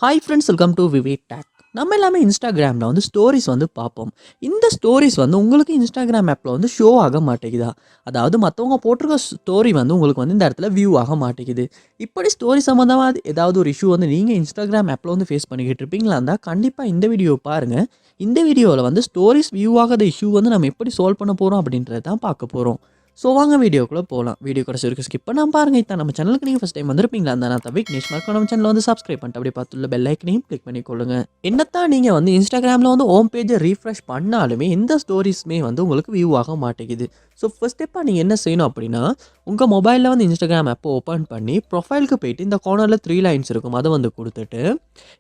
Hi friends, welcome to VividTech. நம்ம எல்லாமே இன்ஸ்டாகிராமில் வந்து ஸ்டோரிஸ் வந்து பார்ப்போம். இந்த ஸ்டோரிஸ் வந்து உங்களுக்கு இன்ஸ்டாகிராம் ஆப்பில் வந்து ஷோ ஆக மாட்டேங்குதா? அதாவது மற்றவங்க போட்டிருக்க ஸ்டோரி வந்து உங்களுக்கு வந்து இந்த இடத்துல வியூ ஆக மாட்டேங்குது. இப்படி ஸ்டோரி சம்மந்தமாக ஏதாவது ஒரு இஷ்யூ வந்து நீங்கள் இன்ஸ்டாகிராம் ஆப்பில் வந்து ஃபேஸ் பண்ணிக்கிட்டு இருப்பீங்களா இருந்தால் கண்டிப்பாக இந்த வீடியோ பாருங்கள். இந்த வீடியோவில் வந்து ஸ்டோரிஸ் வியூ ஆகாத இஷ்யூ வந்து நம்ம எப்படி சால்வ் பண்ண போகிறோம் அப்படின்றத தான் பார்க்க போகிறோம். ஸோ வாங்க வீடியோக்குள்ளே போகலாம். வீடியோ கடைசி வரைக்கும் ஸ்கிப் பண்ணாமல் பாருங்கள். இதான் நம்ம சேனலுக்கு நீங்கள் ஃபஸ்ட் டைம் வந்திருப்பீங்களா இருந்தால் நான் விக்னேஷ் மறக்காம நம்ம சேனலை வந்து சப்ஸ்கிரைப் பண்ணிட்டு அப்படியே பார்த்துள்ள பெல் ஐக்கனையும் கிளிக் பண்ணிக்கொள்ளுங்க. என்னத்தான் நீங்கள் வந்து இன்ஸ்டாகிராமில் வந்து ஹோம் பேஜை ரீஃப்ரெஷ் பண்ணாலுமே எந்த ஸ்டோரிஸுமே வந்து உங்களுக்கு வியூ ஆக மாட்டேங்குது. ஸோ ஃபர்ஸ்ட் ஸ்டெப்பாக நீங்கள் என்ன செய்யணும் அப்படின்னா, உங்கள் மொபைலில் வந்து இன்ஸ்டாகிராம் ஆப்பை ஓப்பன் பண்ணி ப்ரொஃபைலுக்கு போயிட்டு இந்த கார்னரில் 3 லைன்ஸ் இருக்கும், அதை வந்து கொடுத்துட்டு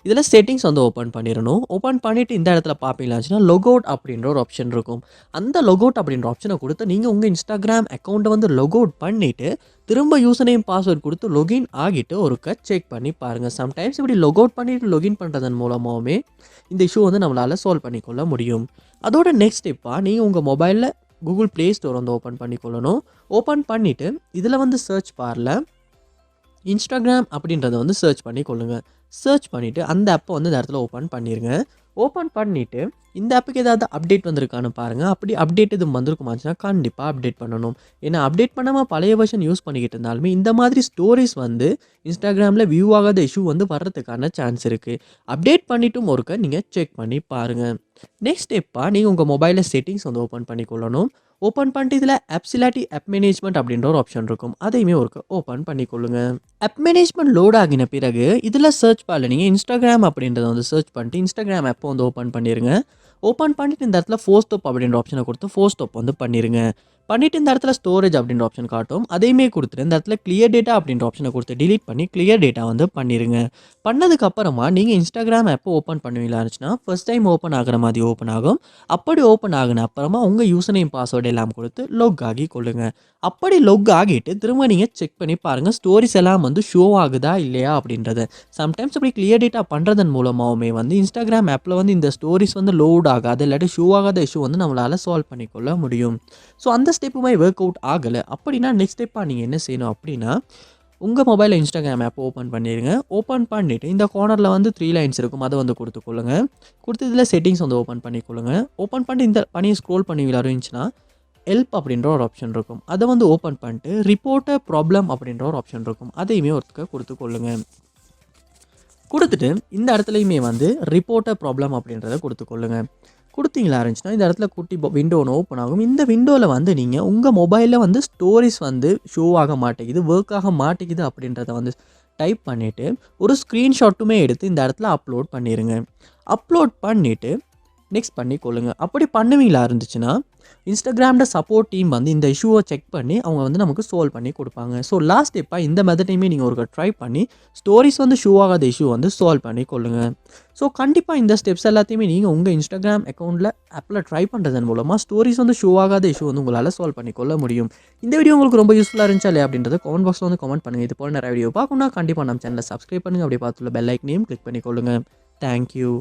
இதில் செட்டிங்ஸ் வந்து ஓப்பன் பண்ணிடணும். ஓப்பன் பண்ணிவிட்டு இந்த இடத்துல பார்ப்பீங்களாச்சுன்னா லொகவுட் அப்படின்ற ஒரு ஆப்ஷன் இருக்கும். அந்த லொகவுட் அப்படின்ற ஆப்ஷனை கொடுத்து நீங்கள் உங்கள் இன்ஸ்டாகிராம் அக்கௌண்ட்டை வந்து லொகவுட் பண்ணிவிட்டு திரும்ப யூசர் நேம் பாஸ்வேர்ட் கொடுத்து லொகின் ஆகிட்டு ஒருக்க செக் பண்ணி பாருங்கள். சம்டைம்ஸ் இப்படி லொகவுட் பண்ணிவிட்டு லொகின் பண்ணுறதன் மூலமாகவே இந்த இஷ்யூ வந்து நம்மளால் சால்வ் பண்ணிக்கொள்ள முடியும். அதோட நெக்ஸ்ட் ஸ்டெப்பாக நீங்கள் உங்கள் மொபைலில் கூகுள் ப்ளே ஸ்டோர் வந்து ஓப்பன் பண்ணிக்கொள்ளணும். ஓப்பன் பண்ணிவிட்டு இதில் வந்து சர்ச் பாரில் இன்ஸ்டாகிராம் அப்படின்றத வந்து சர்ச் பண்ணி கொள்ளுங்கள். சர்ச் பண்ணிவிட்டு அந்த ஆப்பை வந்து இந்த இடத்துல ஓப்பன் பண்ணிடுங்க. ஓப்பன் பண்ணிவிட்டு இந்த ஆப்புக்கு ஏதாவது அப்டேட் வந்திருக்கான்னு பாருங்கள். அப்படி அப்டேட் இது வந்திருக்குமாச்சுன்னா கண்டிப்பாக அப்டேட் பண்ணணும். ஏன்னா அப்டேட் பண்ணாமல் பழைய வெர்ஷன் யூஸ் பண்ணிக்கிட்டு இருந்தாலுமே இந்த மாதிரி ஸ்டோரிஸ் வந்து இன்ஸ்டாகிராமில் வியூ ஆகாத இஷ்யூ வந்து வர்றதுக்கான சான்ஸ் இருக்குது. அப்டேட் பண்ணிட்டும் ஒருக்க நீங்கள் செக் பண்ணி பாருங்கள். நெக்ஸ்ட் ஸ்டெப்பாக நீங்கள் உங்கள் மொபைலில் செட்டிங்ஸ் வந்து ஓப்பன் பண்ணிக்கொள்ளணும். ஓப்பன் பண்ணிட்டு இதில் ஆப்ஸ் இல்லாட்டி ஆப் மேனேஜ்மெண்ட் அப்படின்ற ஒரு ஆப்ஷன் இருக்கும், அதையுமே ஒரு ஓப்பன் பண்ணிக்கொள்ளுங்க. ஆப் மேனேஜ்மெண்ட் லோட் ஆகின பிறகு இதில் சர்ச் பாரில் நீங்கள் இன்ஸ்டாகிராம் அப்படின்றத வந்து சர்ச் பண்ணிட்டு இன்ஸ்டாகிராம் ஆப்பை வந்து ஓப்பன் பண்ணிடுங்க. ஓப்பன் பண்ணிவிட்டு இந்த இடத்துல ஃபோர்ஸ்டோப் அப்படின்ற ஆப்ஷனை கொடுத்து ஃபோர்ஸ்டோப் வந்து பண்ணிடுங்க. பண்ணிவிட்டு இந்த இடத்துல ஸ்டோரேஜ் அப்படின்ற ஆப்ஷன் காட்டும், அதையுமே கொடுத்துட்டு இந்த இடத்துல கிளியர் டேட்டா அப்படின்ற ஆப்ஷனை கொடுத்து டிலீட் பண்ணி கிளியர் டேட்டா வந்து பண்ணிடுங்க. பண்ணதுக்கப்புறமா நீங்கள் இன்ஸ்டாகிராம் ஆப்பை ஓப்பன் பண்ணுவீங்களா இருந்துச்சுன்னா ஃபர்ஸ்ட் டைம் ஓப்பன் ஆகிற மாதிரி ஓப்பன் ஆகும். அப்படி ஓப்பன் ஆகின அப்புறமா உங்கள் யூசர் நேம் பாஸ்வேர்டு எல்லாம் கொடுத்து லொக் ஆகி கொள்ளுங்க. அப்படி லொக் ஆகிட்டு திரும்ப நீங்கள் செக் பண்ணி பாருங்கள் ஸ்டோரிஸ் எல்லாம் வந்து ஷோ ஆகுதா இல்லையா அப்படின்றத. சம்டைம்ஸ் அப்படி கிளியர் டேட்டா பண்ணுறதன் மூலமாகவுமே வந்து இன்ஸ்டாகிராம் ஆப்பில் வந்து இந்த ஸ்டோரிஸ் வந்து லோட் ஆகாது இல்லாட்டி ஷோ ஆகாத இஷ்யூ வந்து நம்மளால் சால்வ் பண்ணிக்கொள்ள முடியும். ஸோ அந்த ஸ்டெப்புமே ஒர்க் அவுட் ஆகலை அப்படின்னா நெக்ஸ்ட் ஸ்டெப்பாக நீங்கள் என்ன செய்யணும் அப்படின்னா, உங்கள் மொபைலில் இன்ஸ்டாகிராம் ஆப் ஓப்பன் பண்ணிடுங்க. ஓப்பன் பண்ணிவிட்டு இந்த கார்னரில் வந்து 3 லைன்ஸ் இருக்கும், அதை வந்து கொடுத்துக்கொள்ளுங்க. கொடுத்து இதில் செட்டிங்ஸ் வந்து ஓப்பன் பண்ணிக்கொள்ளுங்க. ஓப்பன் பண்ணிட்டு இந்த பணியை ஸ்க்ரோல் பண்ணி இருந்துச்சுன்னா ஹெல்ப் அப்படின்ற ஒரு ஆப்ஷன் இருக்கும், அதை வந்து ஓப்பன் பண்ணிட்டு ரிப்போர்ட் ப்ராப்ளம் அப்படின்ற ஒரு ஆப்ஷன் இருக்கும், அதையுமே ஒருத்தக்க கொடுத்துக்கொள்ளுங்க. கொடுத்துட்டு இந்த இடத்துலையுமே வந்து ரிப்போர்ட் ப்ராப்ளம் அப்படின்றத கொடுத்துக்கொள்ளுங்க. கொடுத்தீங்களா இருந்துச்சுன்னா இந்த இடத்துல குட்டி விண்டோ ஒன்று ஓப்பன் ஆகும். இந்த விண்டோவில் வந்து நீங்கள் உங்கள் மொபைலில் வந்து ஸ்டோரிஸ் வந்து ஷோ ஆக மாட்டேங்குது, ஒர்க் ஆக மாட்டேங்குது அப்படின்றத வந்து டைப் பண்ணிவிட்டு ஒரு ஸ்க்ரீன்ஷாட்டுமே எடுத்து இந்த இடத்துல அப்லோட் பண்ணிடுங்க. அப்லோட் பண்ணிவிட்டு நெக்ஸ்ட் பண்ணிக்கொள்ளுங்க. அப்படி பண்ணுவீங்களா இருந்துச்சுன்னா இன்ஸ்டாகிராமோட சப்போர்ட் டீம் வந்து இந்த இஷ்யூவை செக் பண்ணி அவங்க வந்து நமக்கு சால்வ் பண்ணி கொடுப்பாங்க. ஸோ லாஸ்ட் ஸ்டெப்பாக இந்த மெத்தடையுமே நீங்கள் ஒரு ட்ரை பண்ணி ஸ்டோரிஸ் வந்து ஷோ ஆகாத இஷ்யூ வந்து சால்வ் பண்ணி கொள்ளுங்க. ஸோ கண்டிப்பாக இந்த ஸ்டெப்ஸ் எல்லாத்தையுமே நீங்கள் உங்கள் இன்ஸ்டாகிராம் அக்கௌண்ட்டில் ஆப்பில் ட்ரை பண்ணுறதன் மூலமாக ஸ்டோரிஸ் வந்து ஷோ ஆகாத இஷ்யூ வந்து உங்களால் சால்வ் பண்ணி கொள்ள முடியும். இந்த வீடியோ உங்களுக்கு ரொம்ப யூஸ்ஃபுல்லாக இருந்துச்சா இல்லையா அப்படின்றத கமெண்ட் பாக்ஸில் வந்து கமெண்ட் பண்ணுங்கள். இது போல் நிறைய வீடியோ பார்க்கணும்னா கண்டிப்பாக நம்ம சேனலை சப்ஸ்கிரைப் பண்ணுங்கள். அப்படியே பார்த்துள்ள பெல் ஐக்கனையும் கிளிக் பண்ணிக்கொள்ளுங்க. தேங்க்யூ.